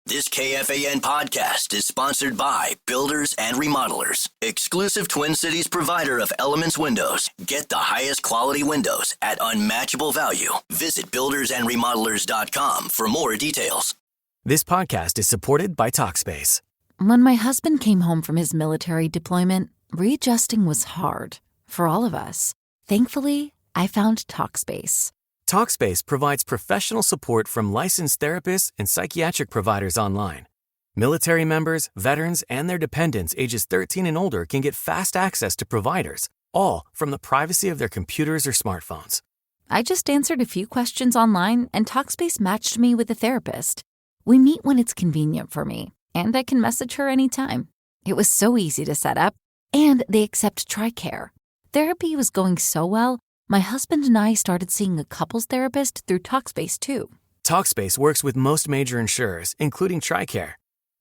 This KFAN podcast is sponsored by Builders and Remodelers, exclusive Twin Cities provider of Elements Windows. Get the highest quality windows at unmatchable value. Visit buildersandremodelers.com for more details. This podcast is supported by Talkspace. When my husband came home from his military deployment, readjusting was hard for all of us. Thankfully, I found Talkspace. Talkspace provides professional support from licensed therapists and psychiatric providers online. Military members, veterans, and their dependents ages 13 and older can get fast access to providers, all from the privacy of their computers or smartphones. I just answered a few questions online, and Talkspace matched me with a therapist. We meet when it's convenient for me, and I can message her anytime. It was so easy to set up, and they accept TRICARE. Therapy was going so well, my husband and I started seeing a couples therapist through Talkspace, too. Talkspace works with most major insurers, including TRICARE.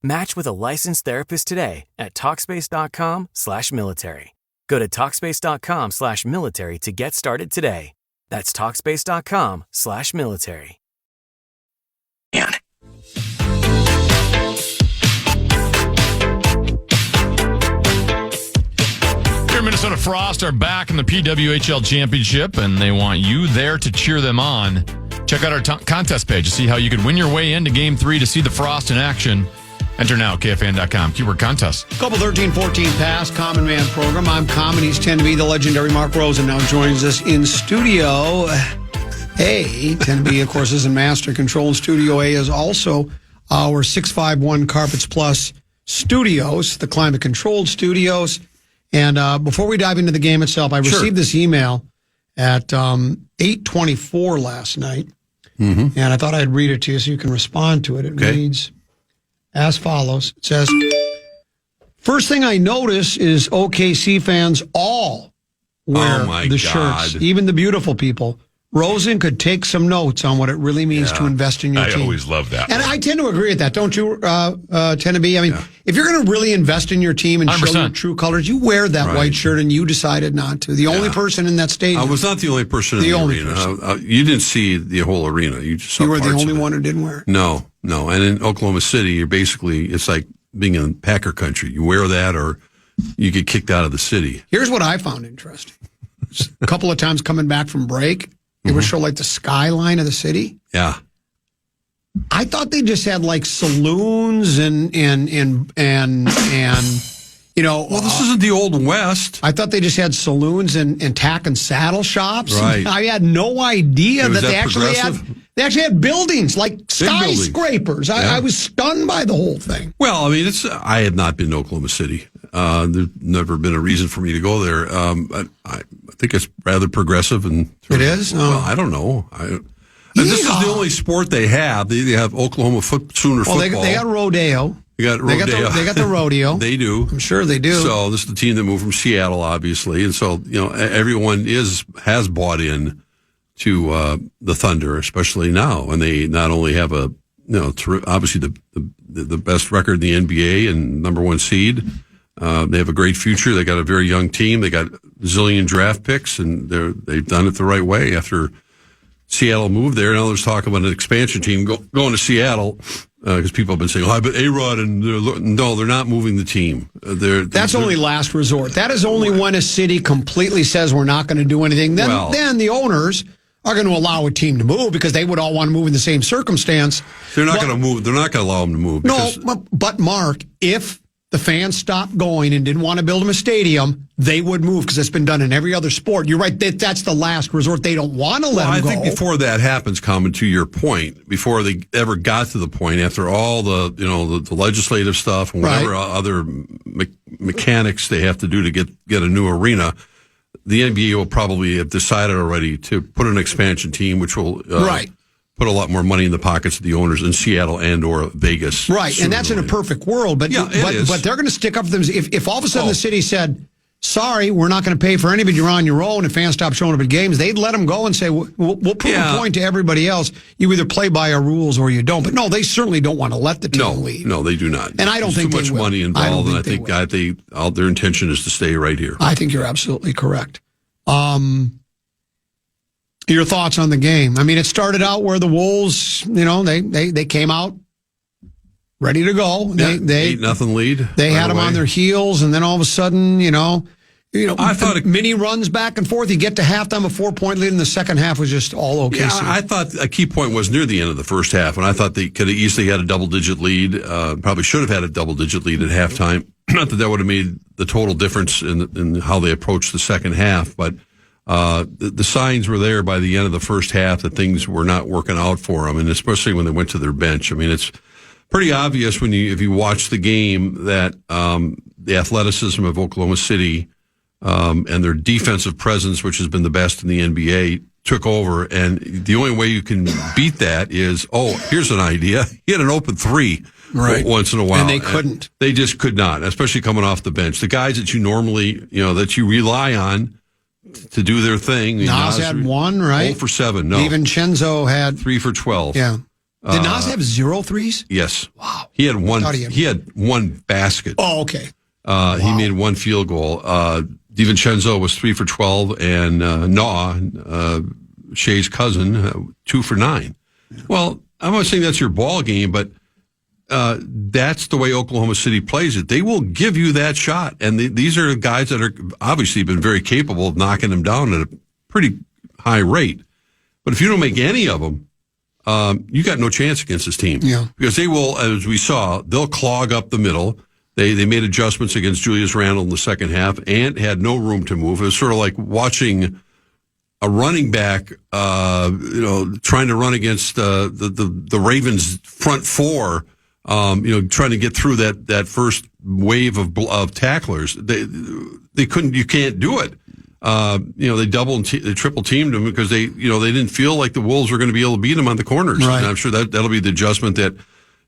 Match with a licensed therapist today at Talkspace.com/military. Go to Talkspace.com/military to get started today. That's Talkspace.com/military. Minnesota Frost are back in the PWHL Championship, and they want you there to cheer them on. Check out our contest page to see how you could win your way into Game 3 to see the Frost in action. Enter now, KFAN.com. Keyword contest. Couple 13-14 past Common Man program. I'm Comedies tend to be the legendary Mark Rosen now joins us in Studio A. Tend to be, of course, is in Master Control. Studio A is also our 651 Carpets Plus Studios, the climate-controlled studios. And before we dive into the game itself, I received this email at 8:24 last night, and I thought I'd read it to you so you can respond to it. It reads as follows. It says, first thing I notice is OKC fans all wear the shirts, even the beautiful people. Rosen could take some notes on what it really means to invest in your team. I always love that. And I tend to agree with that, don't you, tend to be? I mean, if you're going to really invest in your team and 100%. Show your true colors, you wear that white shirt, and you decided not to. The only person in that stadium. I was not the only person in the arena. You didn't see the whole arena. You just saw You were the only one who didn't wear it? No. And in Oklahoma City, you're basically, it's like being in Packer country. You wear that or you get kicked out of the city. Here's what I found interesting. A couple of times coming back from break, it would show like the skyline of the city. Yeah. I thought they just had like saloons and you know. Well, this isn't the Old West. I thought they just had saloons and tack and saddle shops. Right. I had no idea that they actually had buildings like skyscrapers. I was stunned by the whole thing. Well, I mean, I had not been to Oklahoma City. There's never been a reason for me to go there. I think it's rather progressive. And it is? Well, I don't know. This is the only sport they have. They have Oklahoma Sooner football. They got rodeo. They got the rodeo. They do. I'm sure they do. So this is the team that moved from Seattle, obviously. And so, everyone has bought in to the Thunder, especially now. And they not only have obviously the best record in the NBA and number one seed. They have a great future. They got a very young team. They got a zillion draft picks, and they've done it the right way. After Seattle moved there, now there's talk about an expansion team going to Seattle because people have been saying, but A-Rod no, they're not moving the team. That's only last resort. That is only when a city completely says we're not going to do anything. Then the owners are going to allow a team to move because they would all want to move in the same circumstance. They're not going to move. They're not going to allow them to move. But Mark, if the fans stopped going and didn't want to build them a stadium, they would move because it's been done in every other sport. You're right. That's the last resort. They don't want to let them go. I think before that happens, Common, to your point, before they ever got to the point, after all the legislative stuff and whatever other mechanics they have to do to get a new arena, the NBA will probably have decided already to put an expansion team, which will put a lot more money in the pockets of the owners in Seattle and or Vegas. Right, and that's in a perfect world. But but they're going to stick up for them. If all of a sudden the city said, sorry, we're not going to pay for anybody, you're on your own, and fans stop showing up at games, they'd let them go and say, we'll prove a point to everybody else. You either play by our rules or you don't. But no, they certainly don't want to let the team leave. No, they do not. And I don't think too much money involved, and I think their intention is to stay right here. I think you're absolutely correct. Your thoughts on the game? I mean, it started out where the Wolves, they came out ready to go. Yeah, 8-0 lead. They had them on their heels, and then all of a sudden, I thought mini runs back and forth. You get to halftime, a 4-point lead, and the second half was just all OKC. Yeah, I thought a key point was near the end of the first half, and I thought they could have easily had a double-digit lead. Probably should have had a double-digit lead at halftime. Not that would have made the total difference in how they approached the second half, but the signs were there by the end of the first half that things were not working out for them, and especially when they went to their bench. I mean, it's pretty obvious if you watch the game that the athleticism of Oklahoma City and their defensive presence, which has been the best in the NBA, took over. And the only way you can beat that is, here's an idea. Hit an open three once in a while. And they couldn't. They just could not, especially coming off the bench. The guys that you normally, that you rely on to do their thing. Nas had one, right? 0 for 7. No. DiVincenzo had 3 for 12. Yeah. Did Nas have 0 threes? Yes. Wow. He had one. He had one basket. Oh, okay. He made one field goal. DiVincenzo was 3 for 12, and Shea's cousin, 2 for 9. Well, I'm not saying that's your ball game, but that's the way Oklahoma City plays it. They will give you that shot, and these are guys that are obviously been very capable of knocking them down at a pretty high rate. But if you don't make any of them, you got no chance against this team. Yeah. Because they will, as we saw, they'll clog up the middle. They made adjustments against Julius Randle in the second half and had no room to move. It was sort of like watching a running back, trying to run against the Ravens front four, trying to get through that first wave of tacklers. They couldn't. You can't do it. They double and they triple teamed them because they didn't feel like the Wolves were going to be able to beat them on the corners. Right. And I'm sure that'll be the adjustment that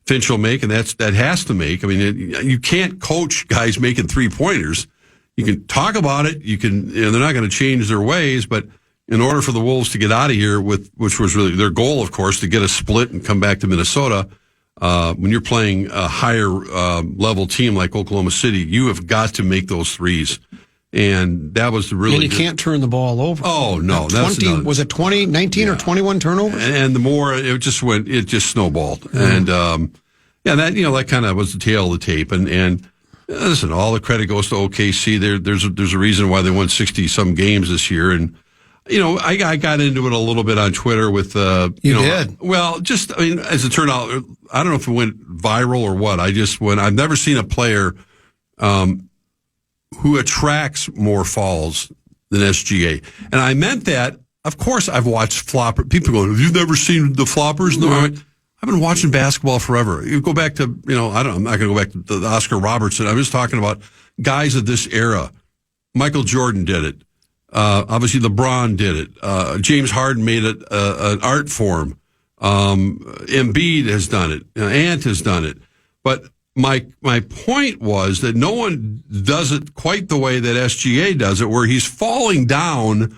Finch will make, and that has to make. I mean, you can't coach guys making 3-pointers. You can talk about it. You can. They're not going to change their ways, but in order for the Wolves to get out of here, which was really their goal, of course, to get a split and come back to Minnesota. When you're playing a higher level team like Oklahoma City, you have got to make those threes. And that was really and you can't turn the ball over. Oh, no. Was it 19 or 21 turnovers? And the more, it just snowballed. Mm-hmm. And, that kind of was the tail of the tape. And listen, all the credit goes to OKC. There's a reason why they won 60-some games this year. And, I got into it a little bit on Twitter with, You did? Well, as it turned out, I don't know if it went viral or what. I've never seen a player, who attracts more falls than SGA. And I meant that, of course, I've watched flopper. People go, have you never seen the floppers? No, I've been watching basketball forever. You go back to, I'm not going to go back to the Oscar Robertson. I'm just talking about guys of this era. Michael Jordan did it. Obviously, LeBron did it. James Harden made it an art form. Embiid has done it. Ant has done it. But my point was that no one does it quite the way that SGA does it, where he's falling down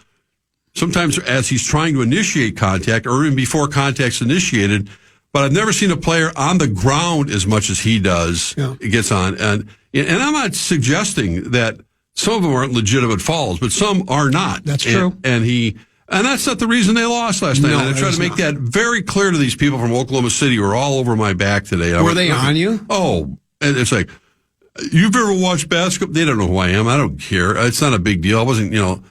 sometimes as he's trying to initiate contact or even before contact's initiated. But I've never seen a player on the ground as much as he does. Yeah. It gets on. And I'm not suggesting that some of them aren't legitimate falls, but some are not. That's true. And that's not the reason they lost last night. And I try to make that very clear to these people from Oklahoma City who are all over my back today. Were they on you? Oh, and it's like, you've ever watched basketball? They don't know who I am. I don't care. It's not a big deal. I wasn't,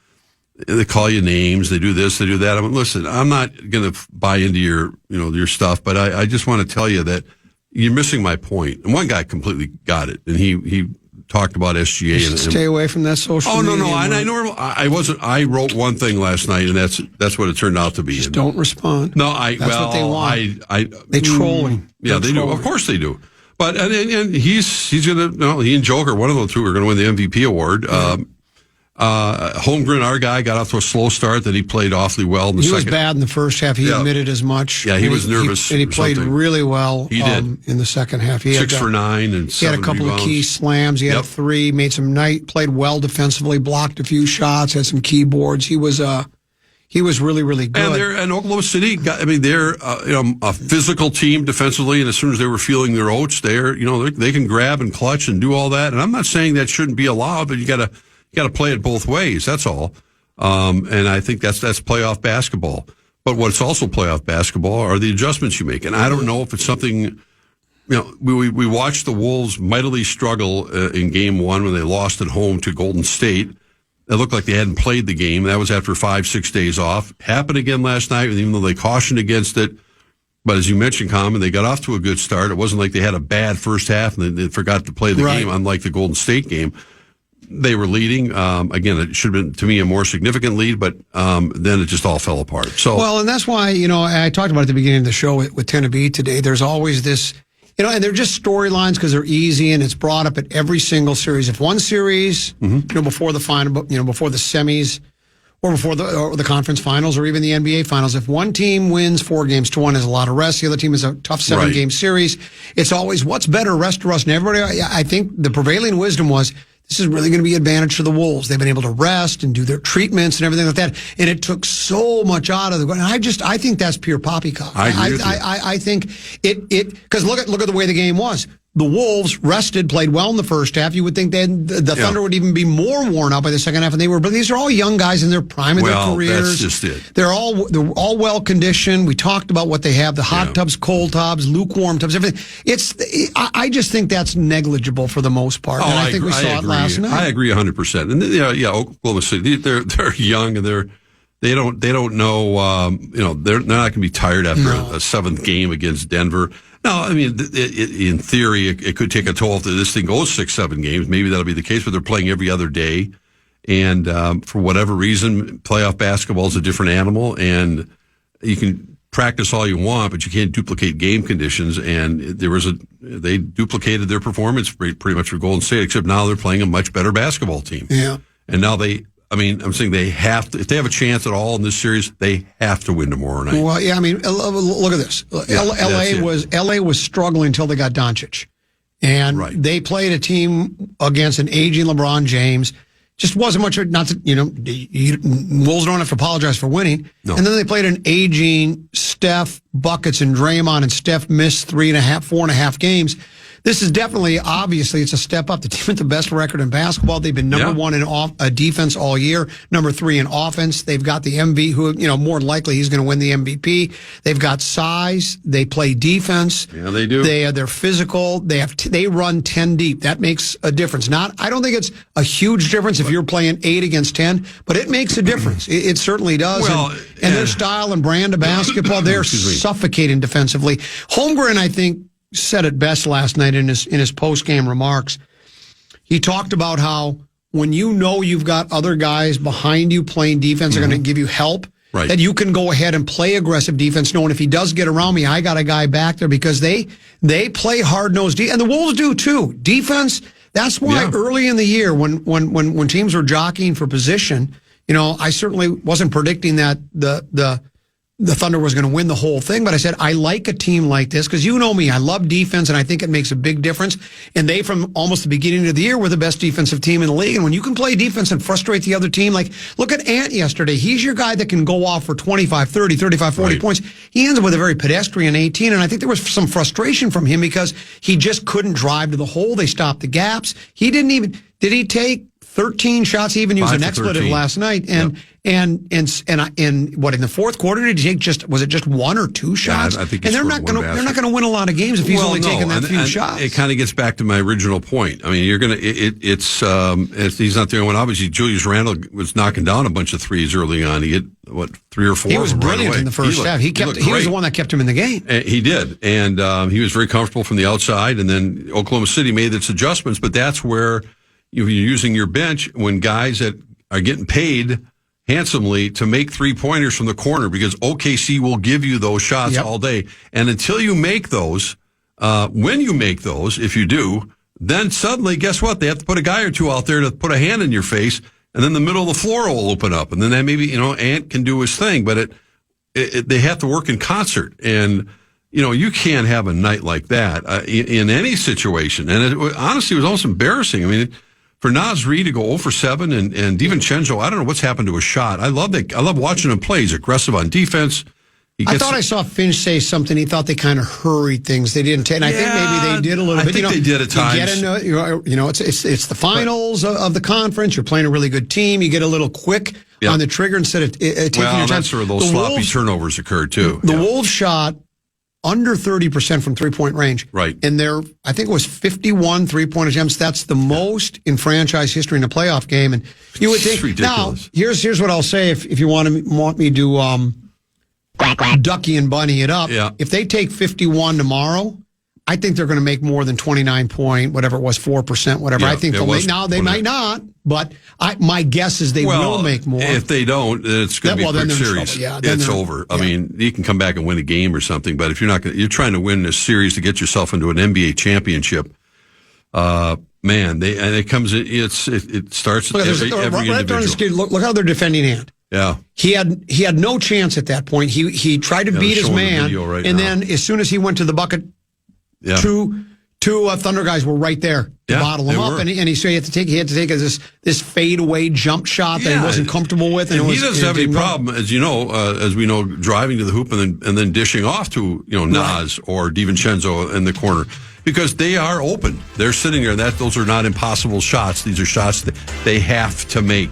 they call you names. They do this, they do that. Listen, I'm not going to buy into your stuff, but I just want to tell you that you're missing my point. And one guy completely got it. And he talked about SGA. Stay away from that social media. Oh, no. I wasn't. I wrote one thing last night, and that's what it turned out to be. Just don't respond. No, that's what they want. They trolling. Yeah, they do. Of course they do. But and he's gonna. He and Joker, one of the two, are going to win the MVP award. Holmgren, our guy, got off to a slow start. That he played awfully well in the second. He was bad in the first half. He admitted as much. Yeah, he was nervous. And he played really well. He did in the second half. He 6 for 9 and 7 he had a couple rebounds. of key slams. He had a 3. Made some played well defensively. Blocked a few shots. Had some key boards. He was really, really good. And Oklahoma City, they're a physical team defensively, and as soon as they were feeling their oats, they can grab and clutch and do all that. And I'm not saying that shouldn't be allowed, but you got to play it both ways. That's all. And I think that's playoff basketball. But what's also playoff basketball are the adjustments you make. And I don't know if it's something we watched the Wolves mightily struggle in Game 1 when they lost at home to Golden State. It looked like they hadn't played the game. That was after 5-6 days off. Happened again last night, even though they cautioned against it. But as you mentioned, Common, they got off to a good start. It wasn't like they had a bad first half and they forgot to play the game, unlike the Golden State game. They were leading. Again, it should have been, to me, a more significant lead, but then it just all fell apart. Well, and that's why, I talked about at the beginning of the show with Tennessee today, there's always this, and they're just storylines because they're easy, and it's brought up at every single series. If one series, before the final, before the semis, or before the conference finals, or even the NBA finals, if one team wins 4-1, has a lot of rest, the other team is a tough 7-game series, it's always what's better, rest or rust. And everybody, I think the prevailing wisdom was, this is really going to be an advantage for the Wolves. They've been able to rest and do their treatments and everything like that. And it took so much out of the. And I think that's pure poppycock. I agree with you. I think it because look at the way the game was. The Wolves rested, played well in the first half. You would think the Thunder would even be more worn out by the second half, and they were. But these are all young guys in their prime of their careers. That's just it. They're all well conditioned. We talked about what they have: the hot tubs, cold tubs, lukewarm tubs, everything. I just think that's negligible for the most part. And I think we saw it last night. I agree 100%. And Oklahoma City, they're young and they don't know. They're not going to be tired after a 7th game against Denver. No, I mean, in theory, it could take a toll if this thing goes 6-7 games. Maybe that'll be the case, but they're playing every other day. And for whatever reason, playoff basketball is a different animal. And you can practice all you want, but you can't duplicate game conditions. And they duplicated their performance pretty much for Golden State, except now they're playing a much better basketball team. Yeah. And now I'm saying they have to, if they have a chance at all in this series, they have to win tomorrow night. Well, yeah, I mean, look at this. LA was struggling until they got Doncic. And they played a team against an aging LeBron James. Just wasn't much, Wolves don't have to apologize for winning. No. And then they played an aging Steph, Buckets, and Draymond, and Steph missed 4.5 games. This is definitely, obviously, it's a step up. The team with the best record in basketball. They've been number 1 in defense all year, number 3 in offense. They've got the MVP, who, more likely he's going to win the MVP. They've got size. They play defense. Yeah, they do. They're physical. They run 10 deep. That makes a difference. I don't think it's a huge difference if you're playing 8 against 10, but it makes a difference. It certainly does. Well, and their style and brand of basketball, they're suffocating defensively. Holmgren, I think, said it best last night in his post-game remarks. He talked about how when you've got other guys behind you playing defense are going to give you help, that you can go ahead and play aggressive defense, knowing if he does get around me, I got a guy back there, because they play hard-nosed and the Wolves do too. Defense, that's why early in the year when teams were jockeying for position, I certainly wasn't predicting that the Thunder was going to win the whole thing, but I said, I like a team like this because you know me, I love defense, and I think it makes a big difference. And they, from almost the beginning of the year, were the best defensive team in the league. And when you can play defense and frustrate the other team, like, look at Ant yesterday. He's your guy that can go off for 25, 30, 35, 40 points. He ends up with a very pedestrian 18, and I think there was some frustration from him because he just couldn't drive to the hole. They stopped the gaps. He didn't even, did he take 13 shots? He even used an expletive last night. And what, in the fourth quarter, did he take was it just 1 or 2 shots? I think and they're not going to win a lot of games if he's only taking that few shots. It kind of gets back to my original point. I mean, you're going to, he's not the only one. Obviously, Julius Randle was knocking down a bunch of threes early on. He hit, 3 or 4? He was brilliant in the first half. He was the one that kept him in the game. He did. And he was very comfortable from the outside. And then Oklahoma City made its adjustments, but that's where you're using your bench when guys that are getting paid handsomely to make 3-pointers from the corner, because OKC will give you those shots all day. And until you make those, when you make those, if you do, then suddenly, guess what? They have to put a guy or two out there to put a hand in your face, and then the middle of the floor will open up. And then that maybe, Ant can do his thing, but they have to work in concert. And, you can't have a night like that in any situation. And honestly, it was almost embarrassing. I mean, for Naz Reid to go 0 for 7 and DiVincenzo, I don't know what's happened to his shot. I love watching him play. He's aggressive on defense. I thought I saw Finch say something. He thought they kind of hurried things. They didn't take, and I think maybe they did a little bit. I think they did at times. It's the finals of the conference. You're playing a really good team. You get a little quick on the trigger instead of taking your time. That's where those sloppy turnovers occurred too. The Wolves shot under 30% from three-point range. Right. And I think it was 51 three-point attempts. That's the most in franchise history in a playoff game. And you would think, it's ridiculous. Now, here's what I'll say if you want me to ducky and bunny it up. Yeah. If they take 51 tomorrow, I think they're going to make more than 29 point, whatever it was, 4%, whatever. Yeah, I think they'll make. Now, they might not, but my guess is they will make more. If they don't, it's going to be a quick series. Yeah, it's over. Yeah. I mean, you can come back and win a game or something, but if you're trying to win a series to get yourself into an NBA championship, man, it comes in. It starts with every individual. Look how they're defending hand. Yeah, he had no chance at that point. He tried to beat his man, then as soon as he went to the bucket. Yeah. Two Thunder guys were right there to bottle him up, and he had to take this fadeaway jump shot that he wasn't comfortable with, and he doesn't have any problem, as you know, as we know, driving to the hoop and then dishing off to Nas or DiVincenzo in the corner because they are open. They're sitting there. Those are not impossible shots. These are shots that they have to make.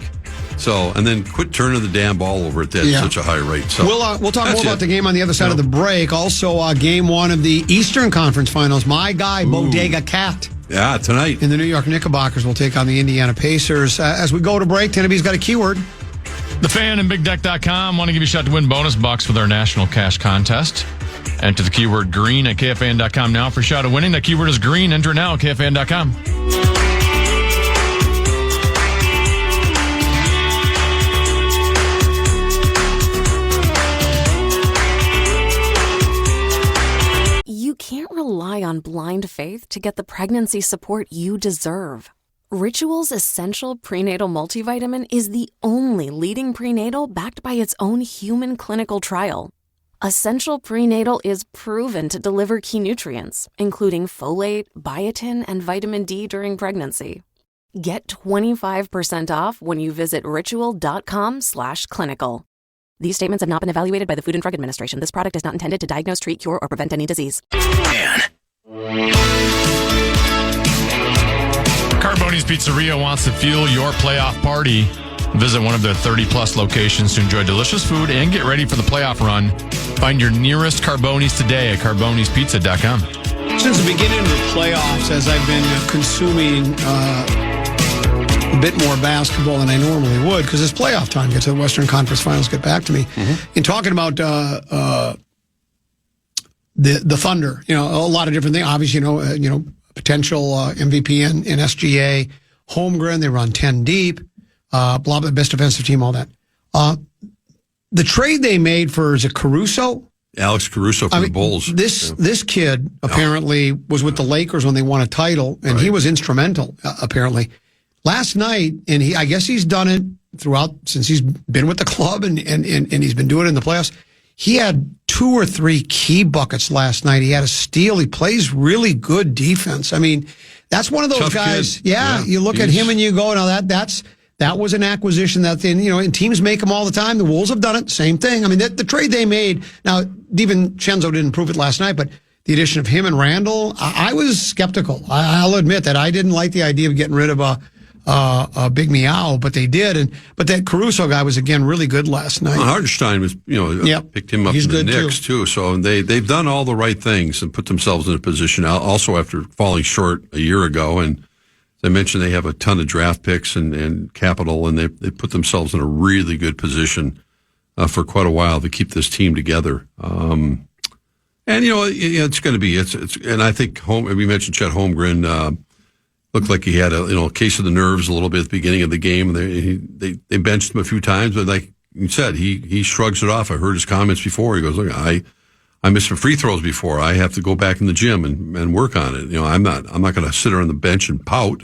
So, and then quit turning the damn ball over at such a high rate. So we'll talk more about the game on the other side of the break. Also, game one of the Eastern Conference Finals. My guy, Bodega Cat. Yeah, tonight. And the New York Knickerbockers will take on the Indiana Pacers. As we go to break, Tenneby's got a keyword. The Fan and BigDeck.com want to give you a shot to win bonus bucks with our national cash contest. Enter the keyword green at KFAN.com now for a shot at winning. The keyword is green. Enter it now at KFAN.com. You can't rely on blind faith to get the pregnancy support you deserve. Ritual's Essential Prenatal Multivitamin is the only leading prenatal backed by its own human clinical trial. Essential Prenatal is proven to deliver key nutrients, including folate, biotin, and vitamin D during pregnancy. Get 25% off when you visit ritual.com/clinical. These statements have not been evaluated by the Food and Drug Administration. This product is not intended to diagnose, treat, cure, or prevent any disease. Carboni's Pizzeria wants to fuel your playoff party. Visit one of their 30-plus locations to enjoy delicious food and get ready for the playoff run. Find your nearest Carboni's today at carbonispizza.com. Since the beginning of the playoffs, as I've been consuming a bit more basketball than I normally would, because it's playoff time, get to the Western Conference Finals, get back to me. In talking about the Thunder, a lot of different things. Obviously, potential MVP in SGA, Holmgren, they run 10 deep, blah, blah, best defensive team, all that. The trade they made for, is it Caruso? Alex Caruso for the Bulls. This kid apparently was with the Lakers when they won a title, and he was instrumental, apparently. Last night, and I guess he's done it throughout since he's been with the club, and he's been doing it in the playoffs. He had 2 or 3 key buckets last night. He had a steal. He plays really good defense. I mean, that's one of those tough guys. kid. Yeah, you look at him and you go, now that was an acquisition that and teams make them all the time. The Wolves have done it. Same thing. I mean, the trade they made. Now, DiVincenzo didn't prove it last night, but the addition of him and Randall, I was skeptical. I'll admit that I didn't like the idea of getting rid of a Big Meow, but they did. But that Caruso guy was, again, really good last night. Hartenstein was, picked him up in the Knicks, too. So they've done all the right things and put themselves in a position, also after falling short a year ago. And as I mentioned, they have a ton of draft picks and capital, and they put themselves in a really good position for quite a while to keep this team together. And, it's going to be, and I think we mentioned Chet Holmgren, looked like he had a case of the nerves a little bit at the beginning of the game. They benched him a few times, but like you said, he shrugs it off. I heard his comments before. He goes, "Look, I missed some free throws before. I have to go back in the gym and work on it. I'm not going to sit on the bench and pout."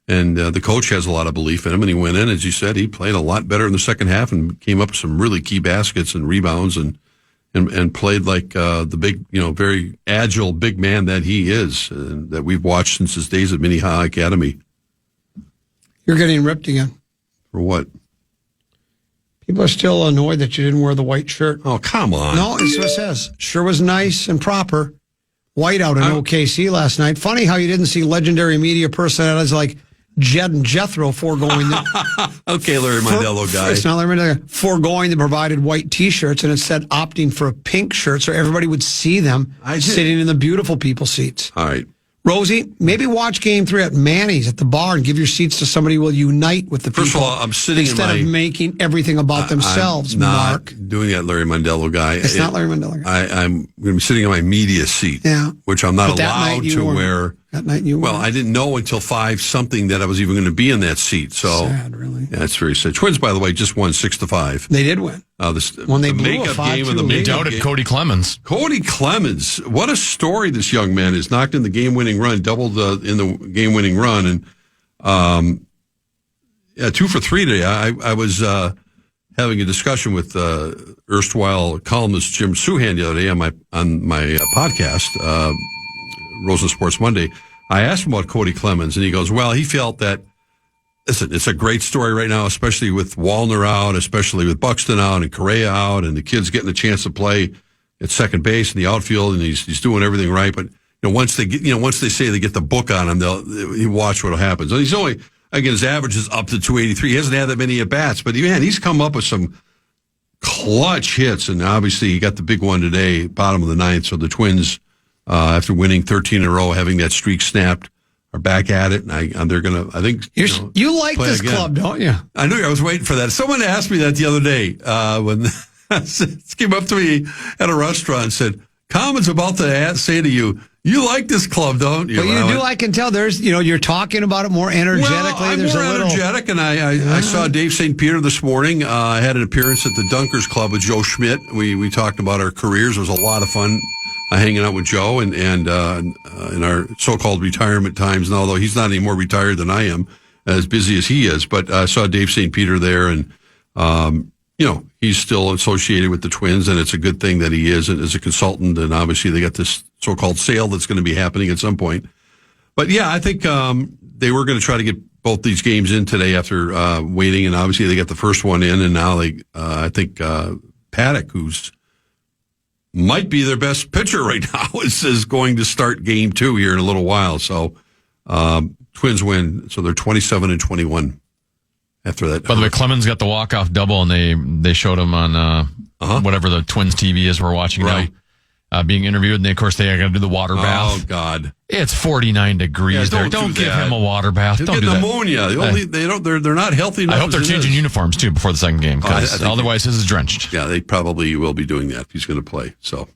And the coach has a lot of belief in him. And he went in, as you said, he played a lot better in the second half and came up with some really key baskets and rebounds and played like the big, very agile big man that he is, that we've watched since his days at Minnehaha Academy. You're getting ripped again. For what? People are still annoyed that you didn't wear the white shirt. Oh, come on. No, it's what it says. Sure was nice and proper. White out in OKC last night. Funny how you didn't see legendary media personalities like Jed and Jethro foregoing the Okay, Larry Mondello guy. It's not Larry Mondello. Foregoing the provided white T-shirts and instead opting for a pink shirt so everybody would see them sitting in the beautiful people seats. All right. Rosie, maybe watch Game 3 at Manny's at the bar and give your seats to somebody who will unite with the people. First of all, I'm sitting instead of making everything about themselves, I'm not Mark. doing that Larry Mondello guy. It's not Larry Mondello guy. I'm going to be sitting in my media seat, which I'm not allowed to wear. That night you Well, I didn't know until 5-something that I was even going to be in that seat. So sad, really. Yeah, it's very sad. Twins, by the way, just won 6-5. They did win. When they blew a 5-2 They doubted Cody Clemens. Cody Clemens, what a story this young man is. Knocked in the game-winning run, doubled in the game-winning run, and 2 for 3 today. I was having a discussion with erstwhile columnist Jim Suhan the other day on my podcast, Rosen Sports Monday. I asked him about Cody Clemens, and he goes, well, he felt that, listen, it's a great story right now, especially with Wallner out, especially with Buxton out and Correa out, and the kid's getting a chance to play at second base in the outfield, and he's doing everything right. But once they say they get the book on him, he'll watch what happens. And he's only, again, his average is up to 283. He hasn't had that many at bats, but man, he's come up with some clutch hits, and obviously he got the big one today, bottom of the ninth. So the Twins, after winning 13 in a row, having that streak snapped, are back at it, and they're going to, I think... You like this club, don't you? I knew I was waiting for that. Someone asked me that the other day when came up to me at a restaurant and said, Common's about to say to you, you like this club, don't you? But you do, I can tell. There's, you're talking about it more energetically. Well, I'm more energetic, and I saw Dave St. Peter this morning. I had an appearance at the Dunkers Club with Joe Schmidt. We talked about our careers. It was a lot of fun. Hanging out with Joe and in our so-called retirement times. And although he's not any more retired than I am, as busy as he is, but I saw Dave St. Peter there, and he's still associated with the Twins, and it's a good thing that he is as a consultant. And obviously, they got this so-called sale that's going to be happening at some point. But yeah, I think they were going to try to get both these games in today after waiting, and obviously they got the first one in, and now I think Paddock, who's might be their best pitcher right now, is going to start game 2 here in a little while. So Twins win, so they're 27-21 after that. By the way, Clemens got the walk-off double, and they showed him on whatever the Twins TV is we're watching now. Being interviewed, and of course they are going to do the water bath. Oh God, it's 49 degrees there. Don't give him a water bath. He'll don't get do pneumonia. that. They're not healthy enough. I hope they're changing uniforms too before the second game, because otherwise his is drenched. Yeah, they probably will be doing that if he's going to play. So,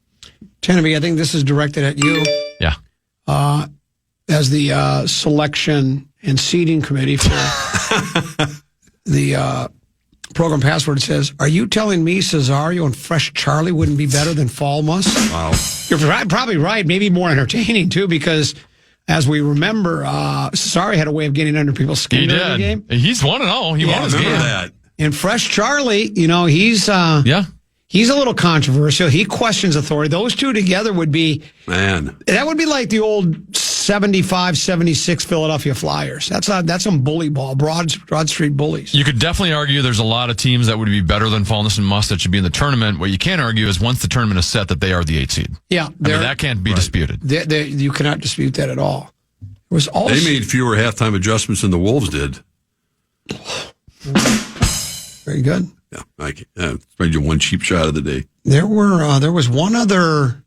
Tenneby, I think this is directed at you. Yeah. As the selection and seating committee for the program password says, are you telling me Cesario and Fresh Charlie wouldn't be better than Falmus? Wow. You're probably right. Maybe more entertaining, too, because as we remember, Cesario had a way of getting under people's skin during the game. He's 1-0. He won his game. That. And Fresh Charlie, he's he's a little controversial. He questions authority. Those two together would be... Man. That would be like the old 75-76 Philadelphia Flyers. That's some bully ball, Broad Street bullies. You could definitely argue there's a lot of teams that would be better than Falness and Must that should be in the tournament. What you can't argue is once the tournament is set that they are the 8th seed. Yeah. That can't be disputed. You cannot dispute that at all. It was also, they made fewer halftime adjustments than the Wolves did. Very good. Yeah, it's maybe one cheap shot of the day. There was one other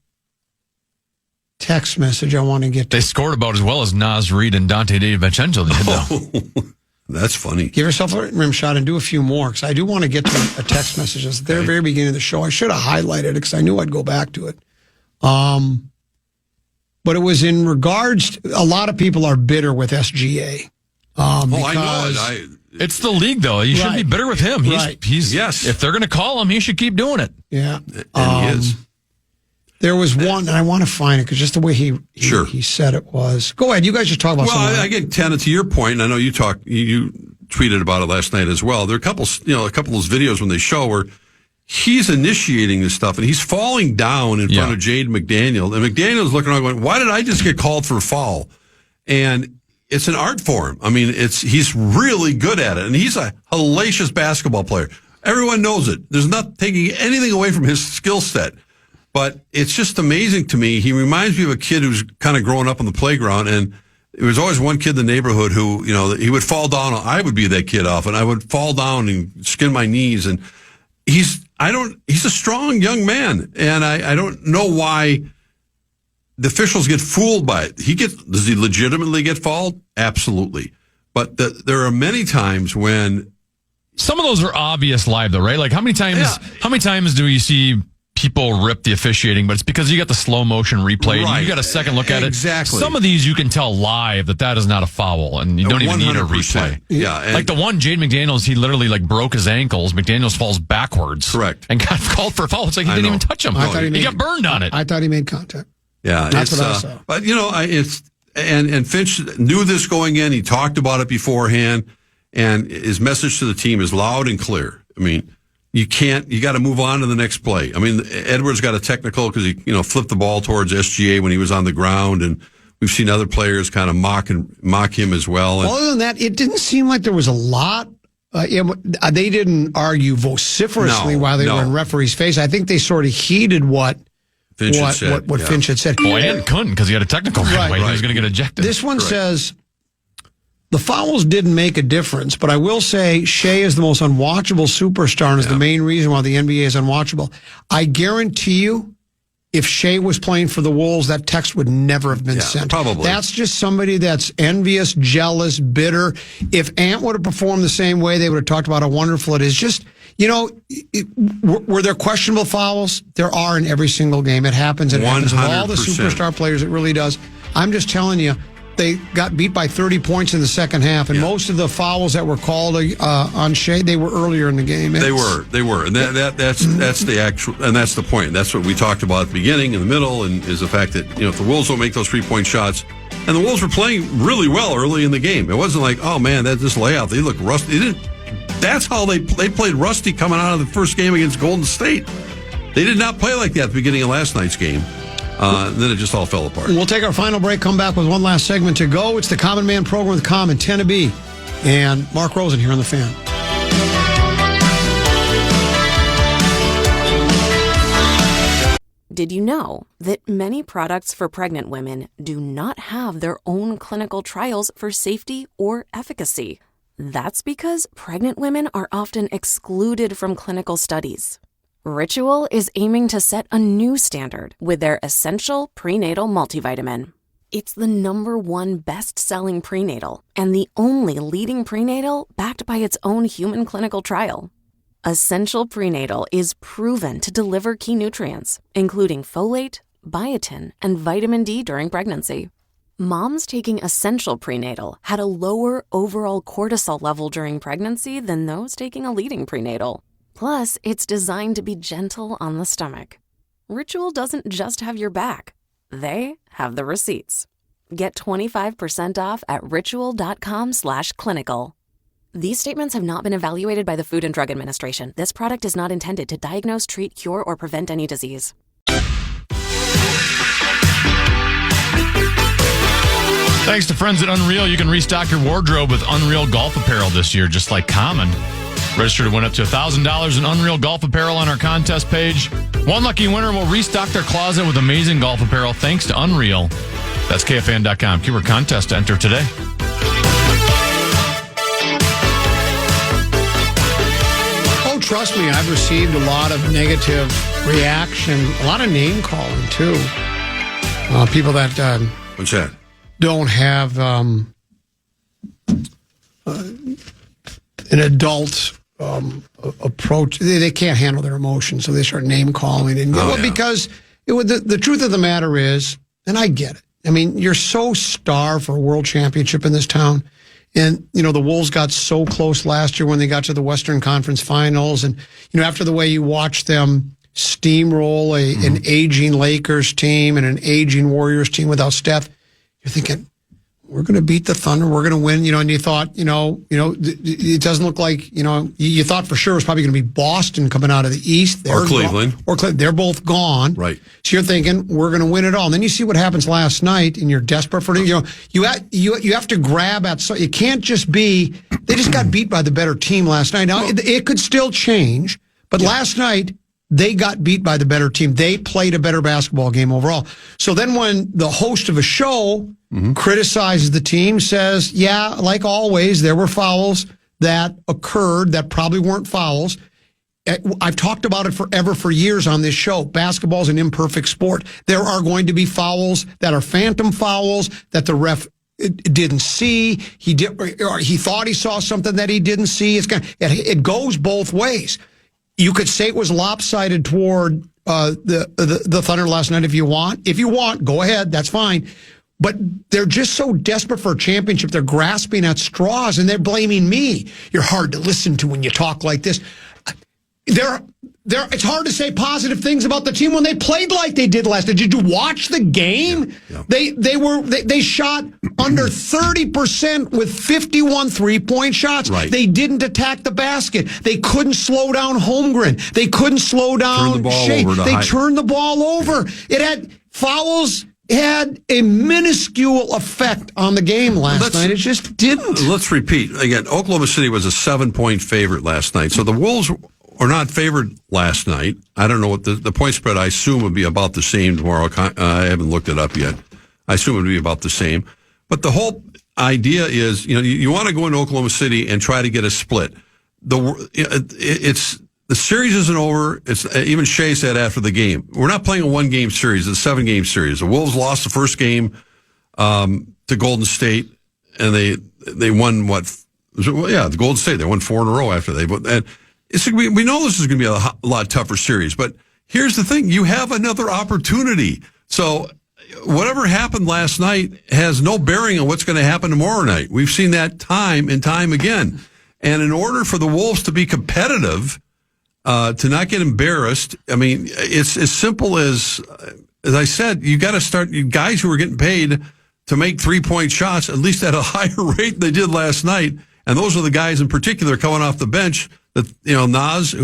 text message I want to get to. They scored about as well as Naz Reid and Dante DiVincenzo did, though. That's funny. Give yourself a rim shot and do a few more, because I do want to get to a text message at the very beginning of the show. I should have highlighted it because I knew I'd go back to it. But it was in regards to, a lot of people are bitter with SGA. I know it. It's the league, though. You shouldn't be bitter with him. He's yes. If they're going to call him, he should keep doing it. Yeah. And he is. There was one, and I want to find it because just the way he said it was. Go ahead. You guys just talk about something. Well, I get Tana to your point, and I know you tweeted about it last night as well. There are a couple of those videos when they show where he's initiating this stuff, and he's falling down in front of Jade McDaniel, and McDaniel's looking around going, why did I just get called for a foul? And it's an art form. I mean, he's really good at it, and he's a hellacious basketball player. Everyone knows it. There's not taking anything away from his skill set, but it's just amazing to me. He reminds me of a kid who's kind of growing up on the playground, and there was always one kid in the neighborhood who, he would fall down. I would be that kid often. I would fall down and skin my knees. And he's a strong young man. And I don't know why the officials get fooled by it. Does he legitimately get fouled? Absolutely. But there are many times when some of those are obvious live, though, right? Like how many times do you see people rip the officiating, but it's because you got the slow motion replay. Right. You got a second look at it. Exactly. Some of these you can tell live that is not a foul, and you don't even need a replay. Yeah. Like the one, Jade McDaniels, he literally broke his ankles. McDaniels falls backwards. Correct. And got called for a foul. It's like he didn't even touch him. He got burned on it. I thought he made contact. Yeah. That's what I saw. But, and Finch knew this going in. He talked about it beforehand, and his message to the team is loud and clear. I mean, you got to move on to the next play. I mean, Edwards got a technical because he, flipped the ball towards SGA when he was on the ground, and we've seen other players kind of mock him as well. And, other than that, it didn't seem like there was a lot. They didn't argue vociferously while they were in referee's face. I think they sort of heeded what Finch had said. Well, and couldn't because he had a technical right away. He was going to get ejected. This one says, the fouls didn't make a difference, but I will say Shea is the most unwatchable superstar and is the main reason why the NBA is unwatchable. I guarantee you, if Shea was playing for the Wolves, that text would never have been sent. Probably. That's just somebody that's envious, jealous, bitter. If Ant would have performed the same way, they would have talked about how wonderful it is. Just, were there questionable fouls? There are in every single game. It happens. It happens with all the superstar players. It really does. I'm just telling you, they got beat by 30 points in the second half, and most of the fouls that were called on Shea, they were earlier in the game. They were, and that's the actual, and that's the point. That's what we talked about at the beginning, in the middle, and is the fact that if the Wolves don't make those 3-point shots, and the Wolves were playing really well early in the game. It wasn't like, oh man, this layout, they look rusty. That's how they played rusty coming out of the first game against Golden State. They did not play like that at the beginning of last night's game. Then it just all fell apart. We'll take our final break, come back with one last segment to go. It's the Common Man program with Common, 10 to B, and Mark Rosen here on The Fan. Did you know that many products for pregnant women do not have their own clinical trials for safety or efficacy? That's because pregnant women are often excluded from clinical studies. Ritual is aiming to set a new standard with their Essential Prenatal Multivitamin. It's the #1 best-selling prenatal and the only leading prenatal backed by its own human clinical trial. Essential Prenatal is proven to deliver key nutrients, including folate, biotin, and vitamin D during pregnancy. Moms taking Essential Prenatal had a lower overall cortisol level during pregnancy than those taking a leading prenatal. Plus, it's designed to be gentle on the stomach. Ritual doesn't just have your back. They have the receipts. Get 25% off at ritual.com/clinical. These statements have not been evaluated by the Food and Drug Administration. This product is not intended to diagnose, treat, cure, or prevent any disease. Thanks to friends at Unreal, you can restock your wardrobe with Unreal Golf Apparel this year, just like Common. Register to win up to $1,000 in Unreal Golf Apparel on our contest page. One lucky winner will restock their closet with amazing golf apparel thanks to Unreal. That's KFAN.com. Keyword contest to enter today. Oh, trust me, I've received a lot of negative reaction, a lot of name calling, too. People that What's that? don't have an adult approach. They can't handle their emotions, so they start name calling. And because the truth of the matter is, and I get it. I mean, you're so starved for a world championship in this town. And, the Wolves got so close last year when they got to the Western Conference Finals. And, after the way you watch them steamroll an aging Lakers team and an aging Warriors team without Steph, you're thinking, we're going to beat the Thunder. We're going to win, and you thought, it doesn't look like, you thought for sure it was probably going to be Boston coming out of the East. Or Cleveland. They're both gone. Right. So you're thinking, we're going to win it all. And then you see what happens last night, and you're desperate for it. You have to grab at, so it can't just be, they just got beat by the better team last night. Now, it could still change, but last night, they got beat by the better team. They played a better basketball game overall. So then when the host of a show criticizes the team, says, yeah, like always, there were fouls that occurred that probably weren't fouls. I've talked about it for years on this show. Basketball is an imperfect sport. There are going to be fouls that are phantom fouls that the ref didn't see. He thought he saw something that he didn't see. It goes both ways. You could say it was lopsided toward the Thunder last night if you want. If you want, go ahead. That's fine. But they're just so desperate for a championship. They're grasping at straws, and they're blaming me. You're hard to listen to when you talk like this. It's hard to say positive things about the team when they played like they did last night. Did you watch the game? Yeah. They shot under 30% with 51 3-point shots. Right. They didn't attack the basket. They couldn't slow down Holmgren. They couldn't slow down Shea. They turned the ball over. It had fouls. Had a minuscule effect on the game last night. It just didn't. Let's repeat. Again, Oklahoma City was a 7-point favorite last night. So the Wolves were not favored last night. I don't know what the point spread, I assume, would be about the same tomorrow. I haven't looked it up yet. I assume it would be about the same. But the whole idea is, you want to go into Oklahoma City and try to get a split. The series isn't over. It's even Shea said after the game, we're not playing a 1-game series. It's a 7-game series. The Wolves lost the first game to Golden State, and they won the Golden State. They won 4 in a row after and we know this is going to be a lot tougher series. But here's the thing: you have another opportunity. So whatever happened last night has no bearing on what's going to happen tomorrow night. We've seen that time and time again. And in order for the Wolves to be competitive, to not get embarrassed, I mean, it's as simple as I said, you got to start guys who are getting paid to make 3-point shots, at least at a higher rate than they did last night. And those are the guys in particular coming off the bench that, Naz,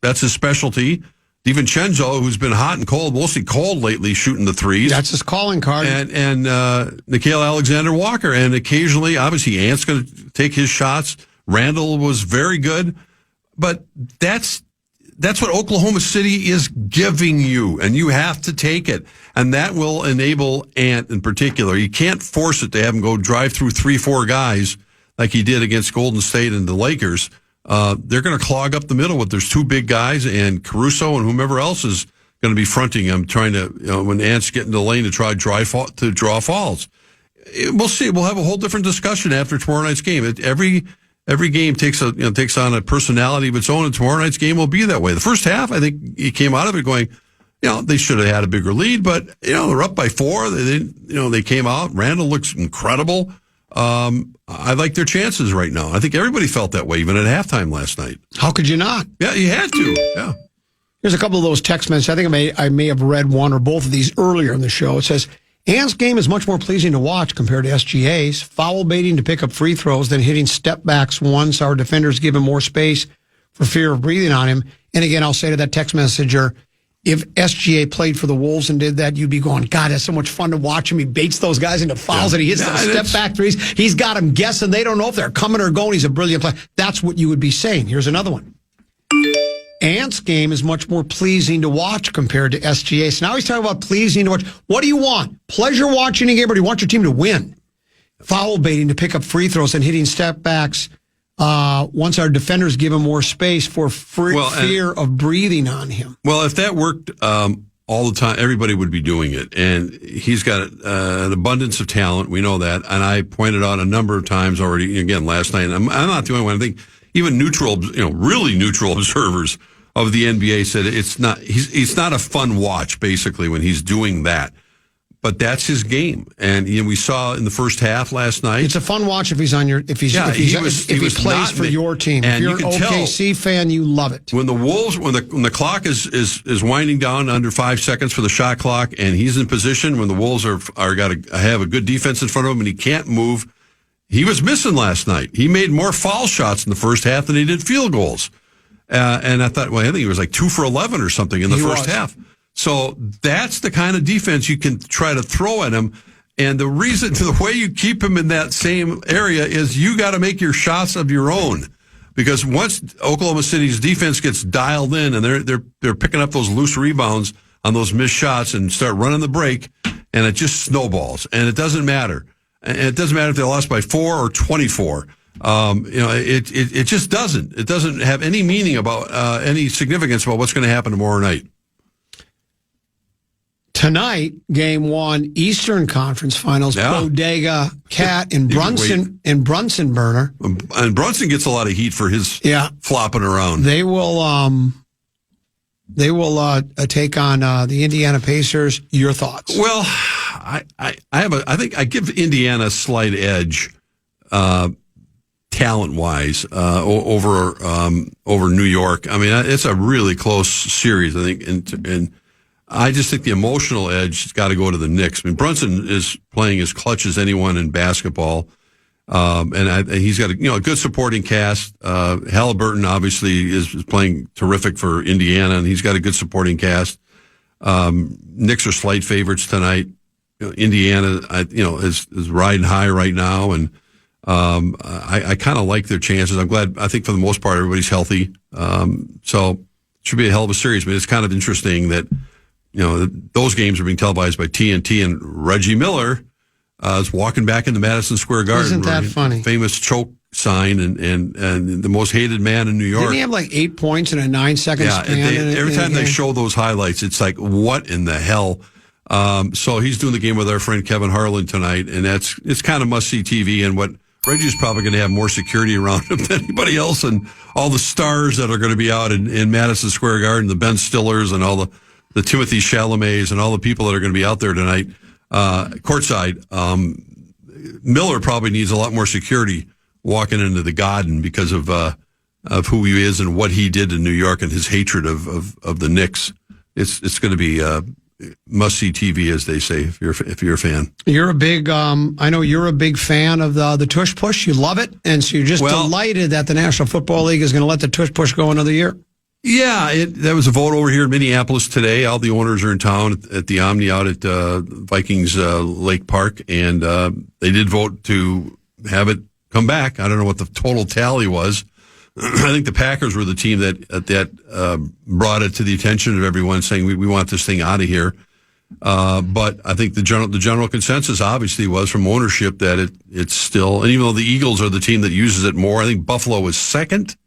that's his specialty. DiVincenzo, who's been hot and cold, mostly cold lately, shooting the threes. That's his calling card. And Nickeil Alexander-Walker. And occasionally, obviously, Ant's going to take his shots. Randall was very good. But that's what Oklahoma City is giving you, and you have to take it. And that will enable Ant in particular. You can't force it to have him go drive through 3-4 guys like he did against Golden State and the Lakers. They're going to clog up the middle. There's 2 big guys, and Caruso and whomever else is going to be fronting him, trying to, when Ant's getting the lane to try to draw fouls. We'll see. We'll have a whole different discussion after tomorrow night's game. Every game takes on a personality of its own, and tomorrow night's game will be that way. The first half, I think he came out of it going, they should have had a bigger lead, but they're up by 4. They came out. Randall looks incredible. I like their chances right now. I think everybody felt that way, even at halftime last night. How could you not? Yeah, you had to. Yeah. Here's a couple of those text messages. I think I may have read one or both of these earlier in the show. It says, Ant's game is much more pleasing to watch compared to SGA's. Foul baiting to pick up free throws, then hitting step backs once our defenders give him more space for fear of breathing on him. And again, I'll say to that text messenger, if SGA played for the Wolves and did that, you'd be going, God, that's so much fun to watch him. He baits those guys into fouls and he hits those step back threes. He's got them guessing. They don't know if they're coming or going. He's a brilliant player. That's what you would be saying. Here's another one. Ant's game is much more pleasing to watch compared to SGA. So now he's talking about pleasing to watch. What do you want? Pleasure watching a game, or do you want your team to win? Foul baiting to pick up free throws and hitting step backs once our defenders give him more space for fear of breathing on him. Well, if that worked all the time, everybody would be doing it. And he's got an abundance of talent. We know that. And I pointed out a number of times already, again, last night. And I'm not the only one. I think even really neutral observers of the NBA said it's not a fun watch, basically, when he's doing that. But that's his game, and we saw in the first half last night. It's a fun watch if he plays for your team. If you're an OKC fan, you love it. When the Wolves, when the clock is winding down under 5 seconds for the shot clock, and he's in position, when the Wolves are got to have a good defense in front of him, and he can't move, he was missing last night. He made more foul shots in the first half than he did field goals, and I thought, I think he was like 2 for 11 or something in the first half. So that's the kind of defense you can try to throw at him. And the way you keep him in that same area is you got to make your shots of your own. because once Oklahoma City's defense gets dialed in and they're picking up those loose rebounds on those missed shots and start running the break, and it just snowballs. And it doesn't matter. And it doesn't matter if they lost by 4 or 24. It just doesn't. It doesn't have any meaning about any significance about what's going to happen tomorrow night. Tonight, Game 1, Eastern Conference Finals, Bodega Cat and Brunson Burner. And Brunson gets a lot of heat for his flopping around. They will take on the Indiana Pacers. Your thoughts? Well, I think I give Indiana a slight edge, talent-wise, over New York. I mean, it's a really close series, I think, and I just think the emotional edge has got to go to the Knicks. I mean, Brunson is playing as clutch as anyone in basketball, and he's got a good supporting cast. Halliburton obviously is playing terrific for Indiana, and he's got a good supporting cast. Knicks are slight favorites tonight. Indiana, is riding high right now, and I kind of like their chances. I'm glad. I think for the most part everybody's healthy, so it should be a hell of a series. But it's kind of interesting that those games are being televised by TNT, and Reggie Miller is walking back into Madison Square Garden. Isn't that funny? Famous choke sign and the most hated man in New York. Didn't he have like 8 points in a 9-second span? Every time they show those highlights, it's like, what in the hell? So he's doing the game with our friend Kevin Harlan tonight, and it's kind of must-see TV. And what Reggie's probably going to have more security around him than anybody else, and all the stars that are going to be out in Madison Square Garden, the Ben Stillers and all the Timothy Chalamets and all the people that are going to be out there tonight, courtside. Miller probably needs a lot more security walking into the Garden because of who he is and what he did in New York and his hatred of the Knicks. It's going to be must-see TV, as they say, if you're a fan. You're a big, I know you're a big fan of the Tush Push. You love it, and so you're just delighted that the National Football League is going to let the Tush Push go another year. Yeah, there was a vote over here in Minneapolis today. All the owners are in town at the Omni out at Vikings Lake Park, and they did vote to have it come back. I don't know what the total tally was. I think the Packers were the team that brought it to the attention of everyone, saying we want this thing out of here. But I think the general consensus obviously was from ownership that it's still, and even though the Eagles are the team that uses it more, I think Buffalo is second.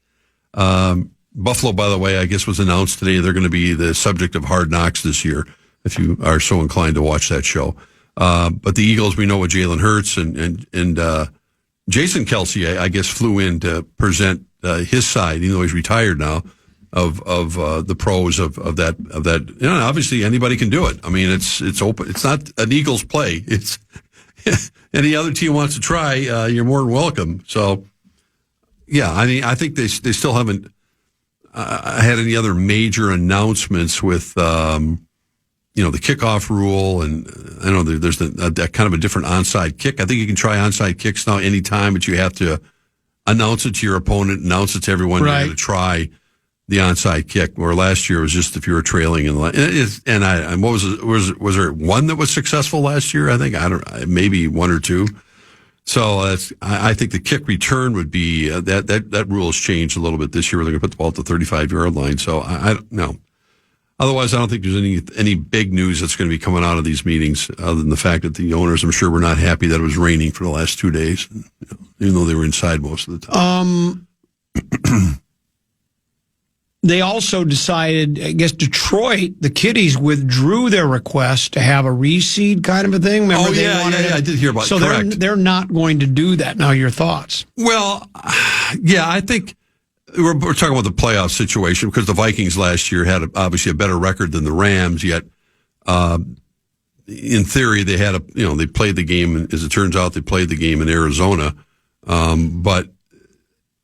Buffalo, by the way, I guess was announced today they're going to be the subject of Hard Knocks this year, if you are so inclined to watch that show. But the Eagles, we know with Jalen Hurts and Jason Kelce, I guess, flew in to present his side, even though he's retired now, of the pros of that. Obviously anybody can do it. I mean, it's open. It's not an Eagles play. It's any other team wants to try. You're more than welcome. So, yeah, I mean, I think they still haven't had any other major announcements with the kickoff rule, and I know there's that kind of a different onside kick. I think you can try onside kicks now anytime, but you have to announce it to your opponent, announce it to everyone. Right. You're going to try the onside kick. Where last year it was just if you were trailing, and what was there one that was successful last year? I think maybe one or two. So I think the kick return would be that rule has changed a little bit this year. Where they're going to put the ball at the 35-yard line. So I don't know. Otherwise, I don't think there's any big news that's going to be coming out of these meetings, other than the fact that the owners, I'm sure, were not happy that it was raining for the last 2 days, even though they were inside most of the time. They also decided, I guess, Detroit, the Kitties withdrew their request to have a reseed kind of a thing. Remember I did hear about it. So they're not going to do that. Now, your thoughts? Well, yeah, I think we're talking about the playoff situation because the Vikings last year had obviously a better record than the Rams, yet in theory they had they played the game, as it turns out, they played the game in Arizona. But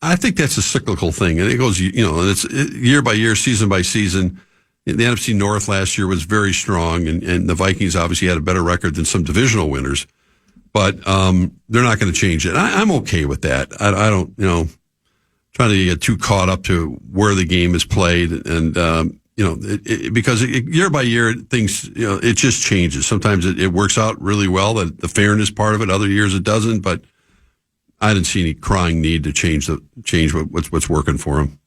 I think that's a cyclical thing, and it goes, and it's year by year, season by season. The NFC North last year was very strong, and the Vikings obviously had a better record than some divisional winners, but they're not going to change it. I'm okay with that. I don't, trying to get too caught up to where the game is played, and because year by year things, it just changes. Sometimes it works out really well, that the fairness part of it. Other years it doesn't, but I didn't see any crying need to change what's working for him.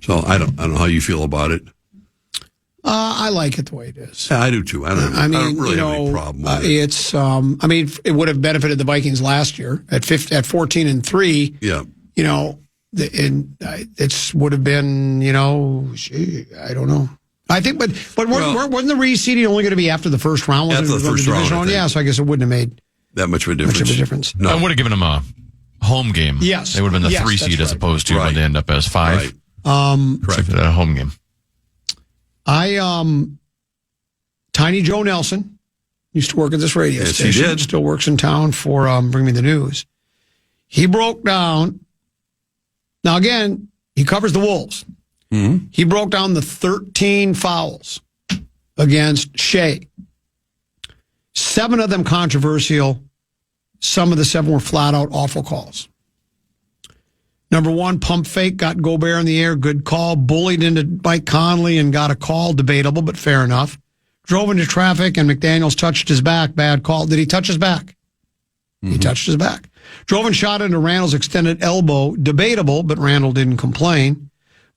So I don't know how you feel about it. I like it the way it is. Yeah, I do too. I don't really have any problem with it. It's. It would have benefited the Vikings last year at 14-3. Yeah. It would have been. I don't know. I think, but wasn't the reseeding only going to be after the first round? After the first round, yeah. So I guess it wouldn't have made that much of a difference. No, I would have given them a home game. Yes, they would have been the 3 seed as opposed to when they end up as 5. Right. Correct. A home game. Tiny Joe Nelson used to work at this radio station. He did. Still works in town for Bring Me the News. He broke down. Now again, he covers the Wolves. Mm-hmm. He broke down the 13 fouls against Shea. 7 of them controversial. Some of the 7 were flat out awful calls. Number 1, pump fake, got Gobert in the air, good call. Bullied into Mike Conley and got a call, debatable, but fair enough. Drove into traffic and McDaniels touched his back, bad call. Did he touch his back? Mm-hmm. He touched his back. Drove and shot into Randall's extended elbow, debatable, but Randall didn't complain.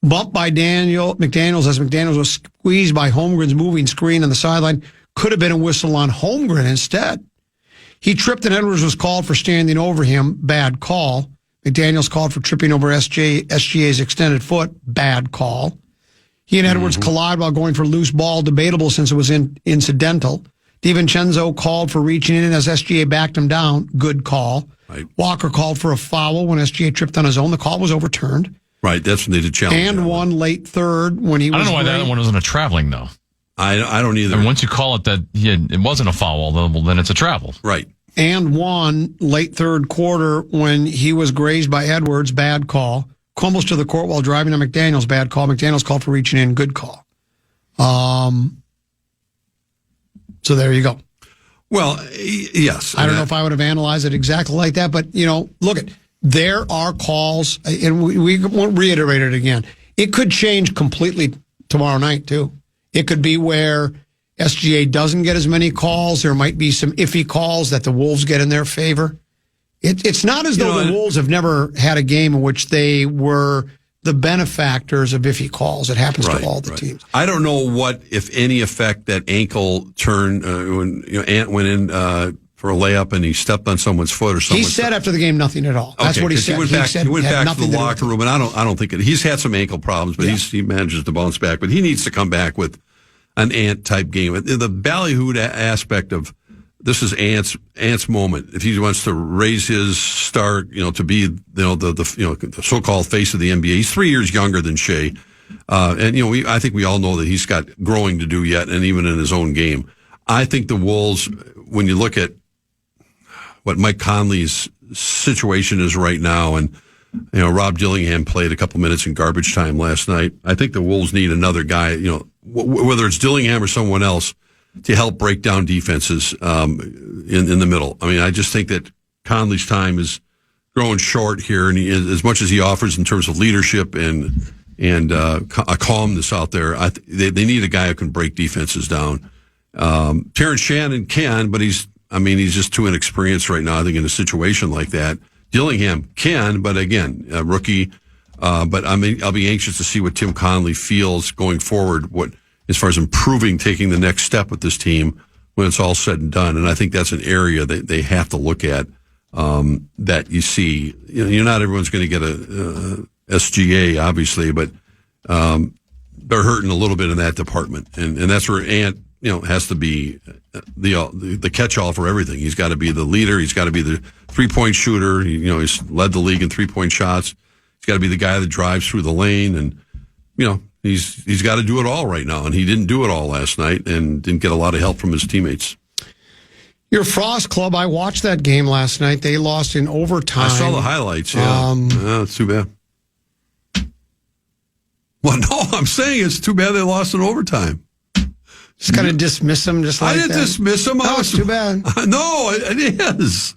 Bumped by McDaniels as McDaniels was squeezed by Holmgren's moving screen on the sideline. Could have been a whistle on Holmgren instead. He tripped and Edwards was called for standing over him, bad call. McDaniels called for tripping over SGA's extended foot, bad call. He and Edwards collide while going for loose ball, debatable since it was incidental. DiVincenzo called for reaching in as SGA backed him down, good call. Right. Walker called for a foul when SGA tripped on his own. The call was overturned. Right, that's when they did challenge. And one late third when he was. I don't know why that one wasn't a traveling, though. I don't either. And once you call it that it wasn't a foul, then it's a travel. Right. And one late third quarter when he was grazed by Edwards, bad call. Crumbles to the court while driving on McDaniels, bad call. McDaniels called for reaching in, good call. So there you go. Well, yes. I don't know if I would have analyzed it exactly like that, but, look, there are calls, and we won't reiterate it again. It could change completely tomorrow night, too. It could be where SGA doesn't get as many calls. There might be some iffy calls that the Wolves get in their favor. It's not as though the Wolves have never had a game in which they were the benefactors of iffy calls. It happens to all the teams. I don't know what, if any, effect that ankle turn when Ant went in for a layup and he stepped on someone's foot or something. He said after the game, nothing at all. That's what he said. He went back to the locker room, and I don't think he's had some ankle problems, but he manages to bounce back. But he needs to come back with an Ant type game. The ballyhooed aspect of this is Ant's moment. If he wants to raise his star, to be the so-called face of the NBA. He's 3 years younger than Shea, and I think we all know that he's got growing to do yet, and even in his own game. I think the Wolves, when you look at what Mike Conley's situation is right now, and Rob Dillingham played a couple minutes in garbage time last night. I think the Wolves need another guy, whether it's Dillingham or someone else, to help break down defenses in the middle. I mean, I just think that Conley's time is growing short here, and as much as he offers in terms of leadership and a calmness out there, they need a guy who can break defenses down. Terrence Shannon can, but he's just too inexperienced right now, I think, in a situation like that. Dillingham can, but again, a rookie. But I'll be anxious to see what Tim Conley feels going forward, as far as improving, taking the next step with this team when it's all said and done. And I think that's an area that they have to look at, that you see. Not everyone's going to get a SGA, obviously, but they're hurting a little bit in that department. And that's where Ant, has to be the catch-all for everything. He's got to be the leader. He's got to be the three-point shooter. He's led the league in three-point shots. He's got to be the guy that drives through the lane. And, he's got to do it all right now. And he didn't do it all last night and didn't get a lot of help from his teammates. Your Frost Club, I watched that game last night. They lost in overtime. I saw the highlights, yeah. It's too bad. Well, no, I'm saying it's too bad they lost in overtime. Just kind of dismiss them just like that? I didn't dismiss them. No, it's too bad. No, it is.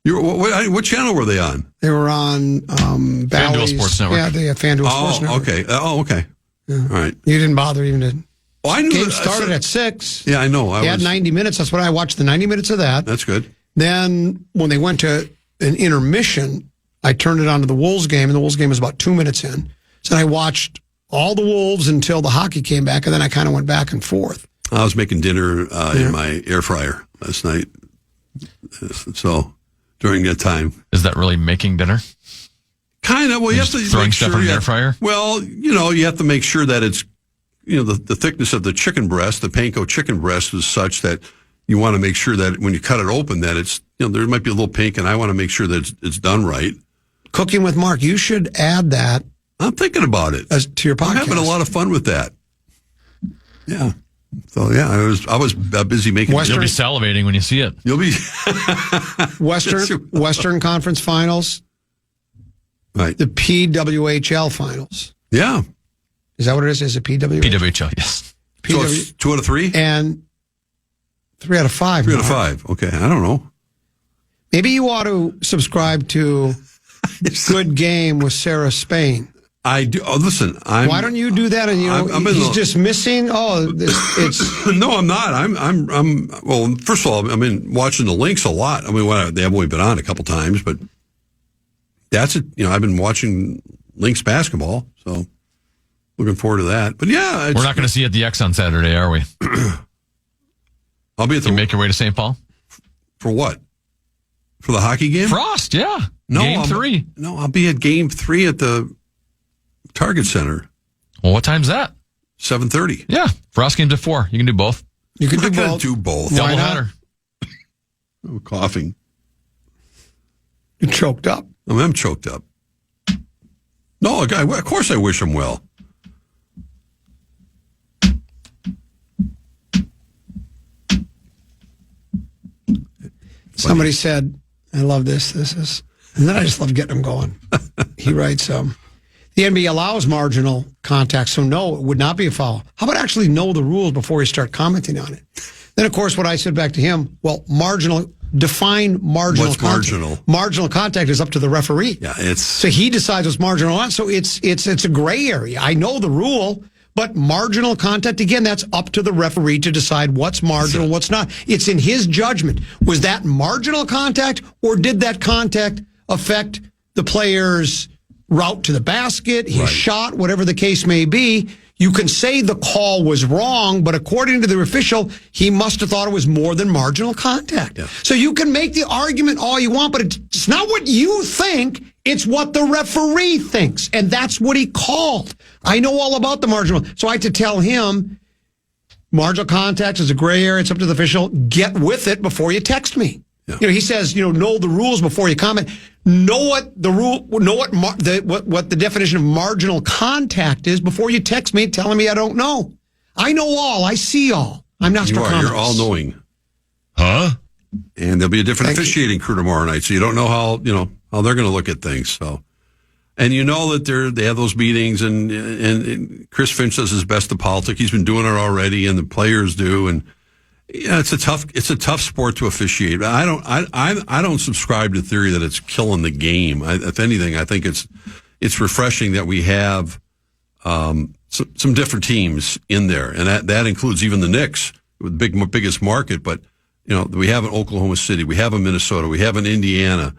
What channel were they on? They were on FanDuel Sports Network. Yeah, they have FanDuel Sports Network. Okay. Okay. Yeah. All right. You didn't bother even to... Well, I knew game started at 6. Yeah, I know. They had 90 minutes. That's what I watched, the 90 minutes of that. That's good. Then when they went to an intermission, I turned it on to the Wolves game, and the Wolves game was about 2 minutes in. So I watched all the Wolves until the hockey came back, and then I kind of went back and forth. I was making dinner in my air fryer last night. So during that time. Is that really making dinner? Kind of. Well, you have to throwing make stuff sure in the air fryer? Well, you have to make sure that it's, the thickness of the chicken breast, the panko chicken breast is such that you want to make sure that when you cut it open that it's, there might be a little pink, and I want to make sure that it's done right. Cooking with Mark, you should add that. I'm thinking about it. To your podcast. I'm having a lot of fun with that. Yeah. So, yeah, I was busy making You'll be salivating when you see it. You'll be. Western Conference Finals. Right. The PWHL Finals. Yeah. Is that what it is? Is it PWHL? PWHL, yes. So it's 2 out of 3? And 3 out of 5. 3 out of 5. Okay. I don't know. Maybe you ought to subscribe to Good Game with Sarah Spain. I do. Oh, listen. Why don't you do that? And he's just missing. Oh, it's no, I'm not. I'm. Well, first of all, watching the Lynx a lot. They have only been on a couple times, but that's it. I've been watching Lynx basketball, so looking forward to that. But yeah, we're not going to see you at the X on Saturday, are we? I'll be at the. You make your way to St. Paul for what? For the hockey game? Frost, yeah. No, Game 3. No, I'll be at Game 3 at the Target Center. Well, what time's that? 7:30. Yeah, Frost game's at 4. You can do both. You can do both. Double header. I'm coughing. You're choked up. I'm choked up. No, of course I wish him well. Somebody said, I love this. And then I just love getting them going. He writes, the NBA allows marginal contact, so no, it would not be a foul. How about actually know the rules before you start commenting on it? Then, of course, what I said back to him, define marginal What's contact. marginal? Marginal contact is up to the referee. Yeah, so he decides what's marginal on. So it's a gray area. I know the rule, but marginal contact, again, that's up to the referee to decide what's marginal, what's not. It's in his judgment. Was that marginal contact, or did that contact affect the player's route to the basket, his shot, whatever the case may be? You can say the call was wrong, but according to the official, he must have thought it was more than marginal contact. Yeah. So you can make the argument all you want, but it's not what you think. It's what the referee thinks. And that's what he called. I know all about the marginal. So I had to tell him, marginal contact is a gray area. It's up to the official. Get with it before you text me. Yeah. He says, know the rules before you comment. Know what the what the definition of marginal contact is before you text me telling me I don't know. I know all. I see all. I'm Nostradamus. You're all knowing. Huh? And there'll be a different officiating crew tomorrow night, so you don't know how they're going to look at things. So, and that they have those meetings, and Chris Finch does his best to politic. He's been doing it already, and the players do, and. Yeah, it's a tough sport to officiate. I don't subscribe to the theory that it's killing the game. If anything, I think it's refreshing that we have some different teams in there, and that includes even the Knicks, with the biggest market. But we have an Oklahoma City, we have a Minnesota, we have an Indiana.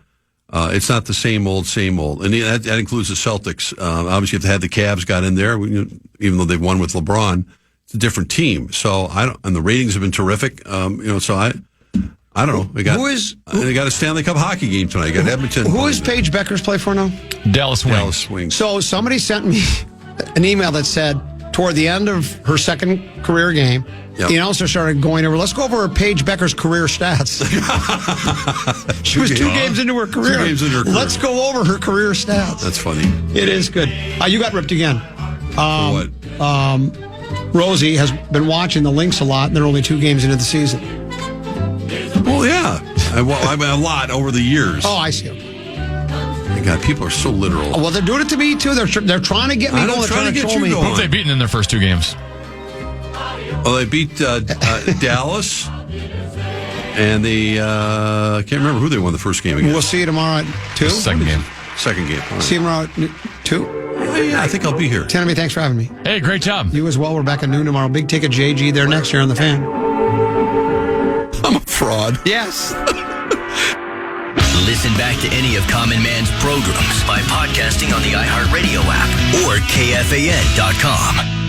It's not the same old, and that includes the Celtics. Obviously, if they had the Cavs got in there, even though they've won with LeBron. A different team, so and the ratings have been terrific. So I don't know. They got a Stanley Cup hockey game tonight. They got Edmonton. Who is Paige Beckers play for now? Dallas Wings. So somebody sent me an email that said toward the end of her second career game, the announcer started going over. Let's go over Paige Beckers' career stats. She was 2 games into her career. 2 games into her career. Let's go over her career stats. That's funny. It is good. You got ripped again. For what? Rosie has been watching the Lynx a lot, and they're only 2 games into the season. Well, yeah. I mean, a lot over the years. Oh, I see. My God, people are so literal. Well, they're doing it to me, too. They're trying to get me going. They're trying to troll me. Who have they beaten in their first 2 games? Well, they beat Dallas, and they I can't remember who they won the first game against. We'll see you tomorrow at 2? Second game. Right. See you tomorrow at 2? Yeah, I think I'll be here. Tanami, thanks for having me. Hey, great job. You as well. We're back at noon tomorrow. Big Ticket JG there next year on The Fan. I'm a fraud. Yes. Listen back to any of Common Man's programs by podcasting on the iHeartRadio app or KFAN.com.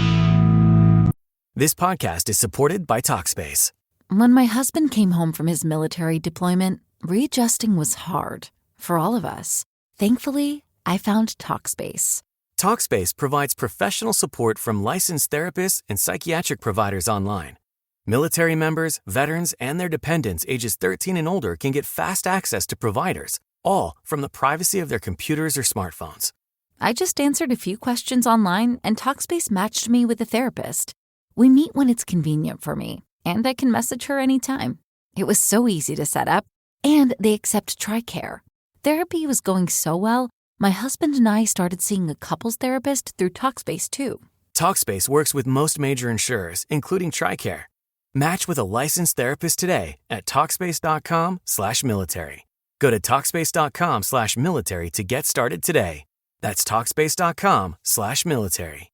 This podcast is supported by Talkspace. When my husband came home from his military deployment, readjusting was hard for all of us. Thankfully, I found Talkspace. Talkspace provides professional support from licensed therapists and psychiatric providers online. Military members, veterans, and their dependents ages 13 and older can get fast access to providers, all from the privacy of their computers or smartphones. I just answered a few questions online, and Talkspace matched me with a therapist. We meet when it's convenient for me, and I can message her anytime. It was so easy to set up, and they accept TRICARE. Therapy was going so well, my husband and I started seeing a couples therapist through Talkspace too. Talkspace works with most major insurers, including TRICARE. Match with a licensed therapist today at Talkspace.com/military. Go to Talkspace.com/military to get started today. That's Talkspace.com/military.